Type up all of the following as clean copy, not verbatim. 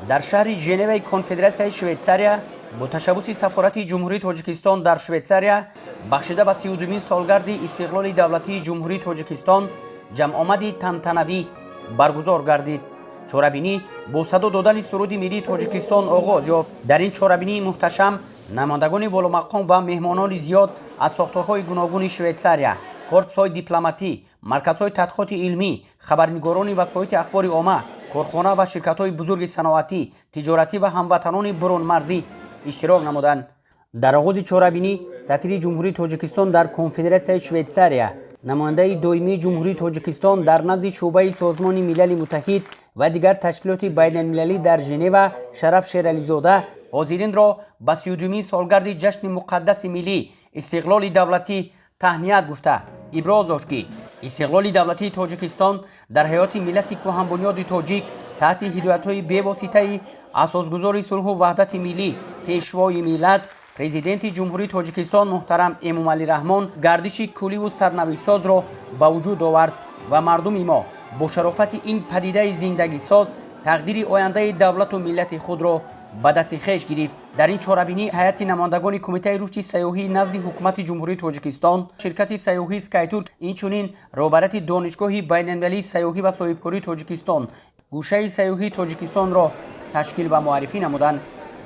дар шаҳри женеваи конфедератсияи швейтсария бо ташаббуси сафорати ҷумҳурии тоҷикистон дар швейтсария бахшида ба 32-мин солгарди истиқлоли давлатии ҷумҳурии тоҷикистон ҷамъомади тантанавӣ баргузор гардид. чорабинӣ бо садо додани суруди миллии тоҷикистон оғоз ёфт. дар ин чорабинии муҳташам намояндагони боломақом ва меҳмонони зиёд аз сохторҳои гуногуни швейтсария, корпусҳои дипломатӣ, марказҳои тадқиқоти илмӣ, хабарнигорони васоити ахбори омма, корхона ва ширкатҳои бузурги саноатӣ, тиҷоратӣ ва ҳамватанони бирунмарзӣ иштирок намуданд. дар оғози чорабинӣ сафири ҷумҳурии тоҷикистон дар конфедератсияи швейтсария, намояндаи доимии ҷумҳурии тоҷикистон дар назди шуъбаи созмони милали муттаҳид ва дигар ташкилоти байналмилалӣ дар женева Шараф Шерализода ҳозиринро ба 32-мин солгарди ҷашни муқаддаси миллӣ истиқлоли давлатӣ таҳният гуфта иброз дошт, ки истиқлоли давлатии тоҷикистон дар ҳаёти миллати кӯҳанбунёди тоҷик таҳти ҳидоятҳои бевоситаи асосгузори сулҳу ваҳдати миллӣ пешвои миллат президенти ҷумҳурии тоҷикистон муҳтарам Эмомалӣ Раҳмон гардиши кулливу сарнависсозро ба вуҷуд овард ва мардуми мо бо шарофати ин падидаи зиндагисоз тақдири ояндаи давлату миллати худро ба дасти хеш гирифт. дар ин чорабинӣ ҳайати намояндагони кумитаи рушди сайёҳӣ назди ҳукумати ҷумҳурии тоҷикистон, ширкати сайёҳии Скайтурк, инчунин роҳбарияти донишгоҳи байналмилалии сайёҳӣ ва соҳибкории тоҷикистон гӯшаи сайёҳии тоҷикистонро ташкил ва муаррифӣ намуданд.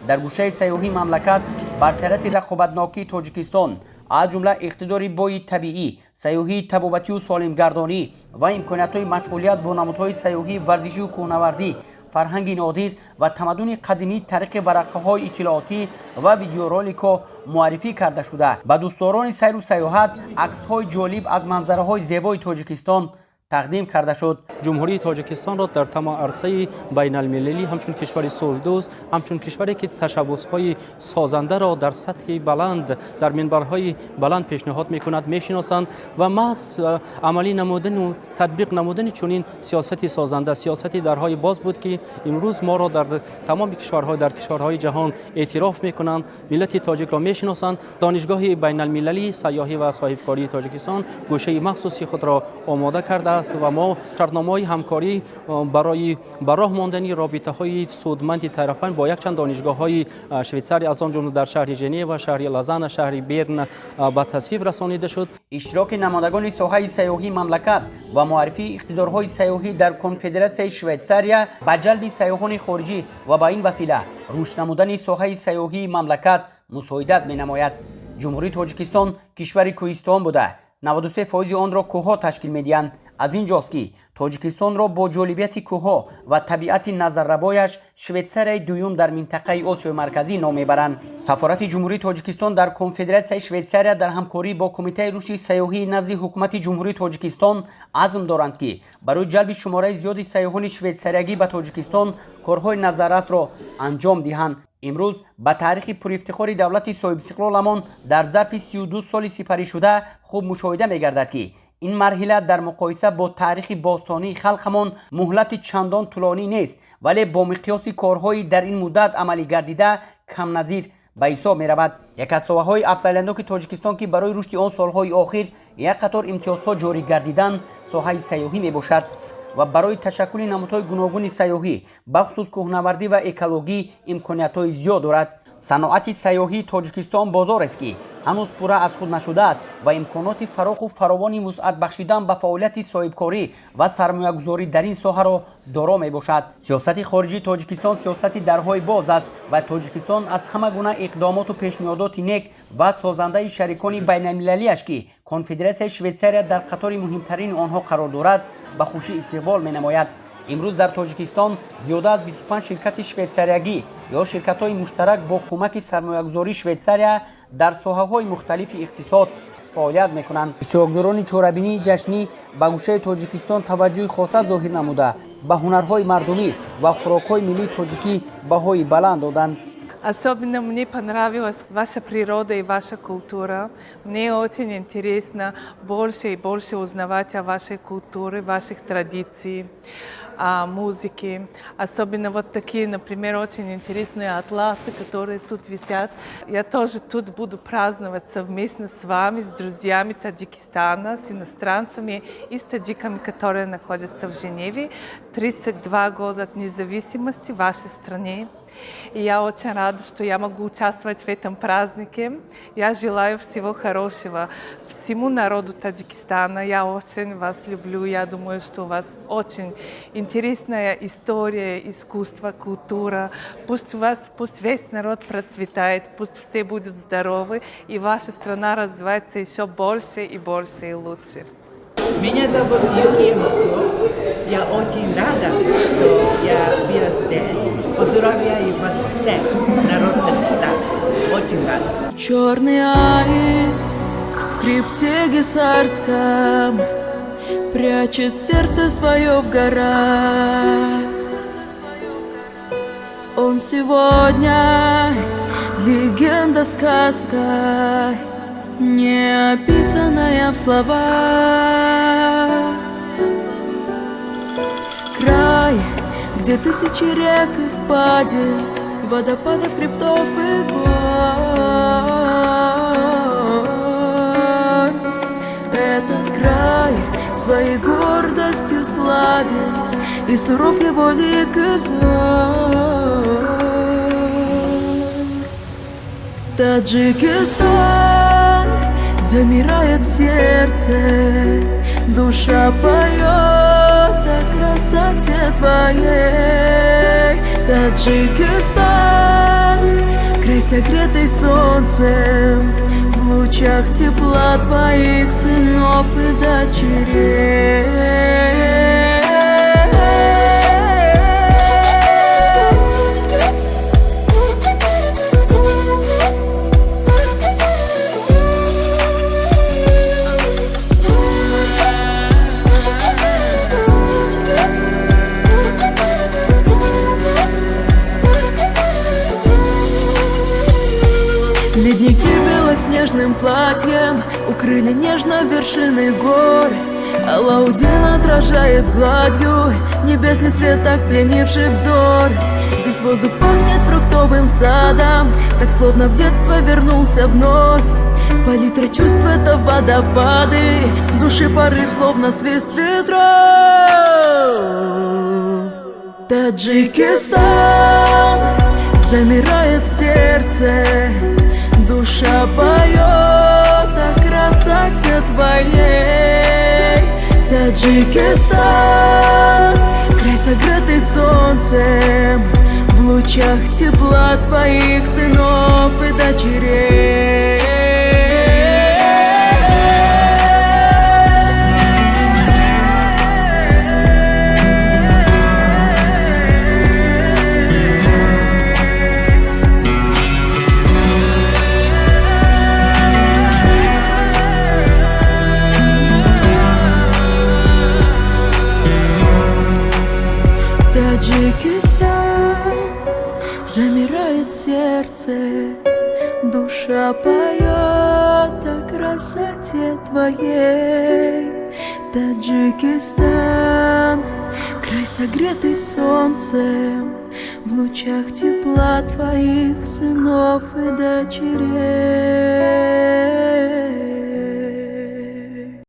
дар гӯшаи сайёҳии мамлакат бартарати рақобатнокии тоҷикистон аз ҷумла иқтидори бои табиӣ, сайёҳии табобатию солимгардонӣ ва имкониятҳои машғулият бо намудҳои сайёҳии варзишию кӯҳнавардӣ, фарҳанги нодир ва тамаддуни қадимӣ тариқи варақаҳои иттилоотӣ ва видеоролико муаррифӣ карда шуда ба дӯстдорони сайру сайёҳат аксҳои ҷолиб аз манзараҳои зебои тоҷикистон тақдим карда шуд. ҷумҳурии тоҷикистонро дар тамом арсаи байналмилалӣ ҳамчун кишвари сулҳдӯст, ҳамчун кишваре ки ташаббусҳои созандаро дар сатҳи баланд, дар минбарҳои баланд пешниҳод мекунад, мешиносанд ва маҳз амалӣ намудану татбиқ намудани чунин сиёсати созанда, сиёсати дарҳои боз буд, ки имрӯз моро дар тамоми кишварҳои ҷаҳон эътироф мекунанд, миллати тоҷикро мешиносанд. донишгоҳи байналмилалӣ сайёҳӣ ва соҳибкории тоҷикистон гӯшаи махсуси худро омода карда ва мо шартномаҳои ҳамкорӣ барои ба роҳ мондани робитаҳои судманди тарафайн бо якчанд донишгоҳҳои швейтсария аз он ҷумла дар шаҳри Женева, шаҳри Лозанна, шаҳри Берн ба тасвиб расонида шуд. иштироки намояндагони соҳаи сайёҳии мамлакат ва муаррифии иқтидорҳои сайёҳӣ дар конфедератсияи швейтсария ба ҷалби сайёҳони хориҷӣ ва ба ин васила рушд намудани соҳаи сайёҳии мамлакат мусоидат менамояд. ҷумҳурии тоҷикистон кишвари кӯҳистон буда 93% онро кӯҳҳо ташкил медиҳанд. аз ин ҷост ки тоҷикистонро бо ҷолибияти кӯҳҳо ва табиати назаррабояш швейтсарияи дуюм дар минтақаи осиёи марказӣ ном мебаранд. сафорати ҷумҳурии тоҷикистон дар конфедератсияи швейтсария дар ҳамкорӣ бо кумитаи рушди сайёҳии назди ҳукумати ҷумҳурии тоҷикистон азм доранд, ки барои ҷалби шумораи зиёди сайёҳони швейтсариягӣ ба тоҷикистон корҳои назаррасро анҷом диҳанд. имрӯз ба таърихи пурифтихори давлати соҳибистиқлоламон дар зарфи 32 соли сипаришуда хуб мушоҳида мегардад, ки ин марҳила дар муқоиса бо таърихи бостонии халқамон муҳлати чандон тӯлонӣ нест, вале бо миқёси корҳои дар ин муддат амалӣ гардида камназир ба ҳисоб меравад. як аз соҳаҳои афзалиятноки тоҷикистон, ки барои рушди он солҳои охир як қатор имтиёзҳо ҷорӣ гардидан, соҳаи сайёҳӣ мебошад ва барои ташаккули намудҳои гуногуни сайёҳӣ бахусус кӯҳнавардӣ ва экологӣ имкониятҳои зиёд дорад. саноати сайёҳии тоҷикистон бозорест, ки ҳанӯз пурра аз худ нашудааст ва имконоти фароху фаровони вусъат бахшидан ба фаъолияти соҳибкорӣ ва сармоягузорӣ дар ин соҳаро доро мебошад. сиёсати хориҷии тоҷикистон сиёсати дарҳои боз аст ва тоҷикистон аз ҳама гуна иқдомоту пешниҳодоти нек ва созандаи шарикони байналмилалиаш, ки конфедератсияи швейтсария дар қатори муҳимтарини онҳо қарор дорад, ба хушӣ истиқбол менамояд. имрӯз дар тоҷикистон зиёда аз 25 ширкати швейтсариягӣ ё ширкатҳои муштарак бо кӯмаки сармоягузории Швейтсария дар соҳаҳои мухталифи иқтисод фаъолият мекунанд. иштирокдорони чорабинии ҷашнӣ ба гӯшаи тоҷикистон таваҷҷӯҳи хоса зоҳир намуда ба ҳунарҳои мардумӣ ва хӯрокҳои миллии тоҷикӣ баҳои баланд доданд. Особенно мне понравилась ваша природа и ваша культура. Мне очень интересно больше и больше узнавать о вашей культуре, ваших традициях. музыки. Особенно вот такие, например, очень интересные атласы, которые тут висят. Я тоже тут буду праздновать совместно с вами, с друзьями Таджикистана, с иностранцами и с таджиками, которые находятся в Женеве. 32 года от независимости в вашей стране. И я очень рада, что я могу участвовать в этом празднике. Я желаю всего хорошего всему народу Таджикистана. Я очень вас люблю. Я думаю, что у вас очень интересная история, искусство, культура. Пусть весь народ процветает, пусть все будут здоровы, и ваша страна развивается еще больше и больше и лучше. Меня зовут Юкия Муко. Я очень рада, что я была здесь. Поздравляю вас всех, народ Таджикистана. Очень рада. Черный аист в хребте Гисарском прячет сердце свое в горах. Он сегодня легенда, сказка, не описанная в словах. Край, где тысячи рек и впадин, водопадов, хребтов и гор. Этот край своей гордостью славен, и суров его лик и взор. Таджикистан, замирает сердце, душа поет о красоте твоей. Таджикистан, край согретый солнцем, в лучах тепла твоих сынов и дочерей. Ледники белоснежным платьем укрыли нежно вершины гор. Алаудин отражает гладью небесный свет, так пленивший взор. Здесь воздух пахнет фруктовым садом, так словно в детство вернулся вновь. Палитра чувств — это водопады, души порыв, словно свист ветров. Таджикистан, замирает сердце, душа поет о красоте твоей. Таджикистан, край согретый солнцем, в лучах тепла твоих сынов и дочерей. Таджикистан, замирает сердце, душа поет о красоте твоей. Таджикистан, край согретый солнцем, в лучах тепла твоих сынов и дочерей.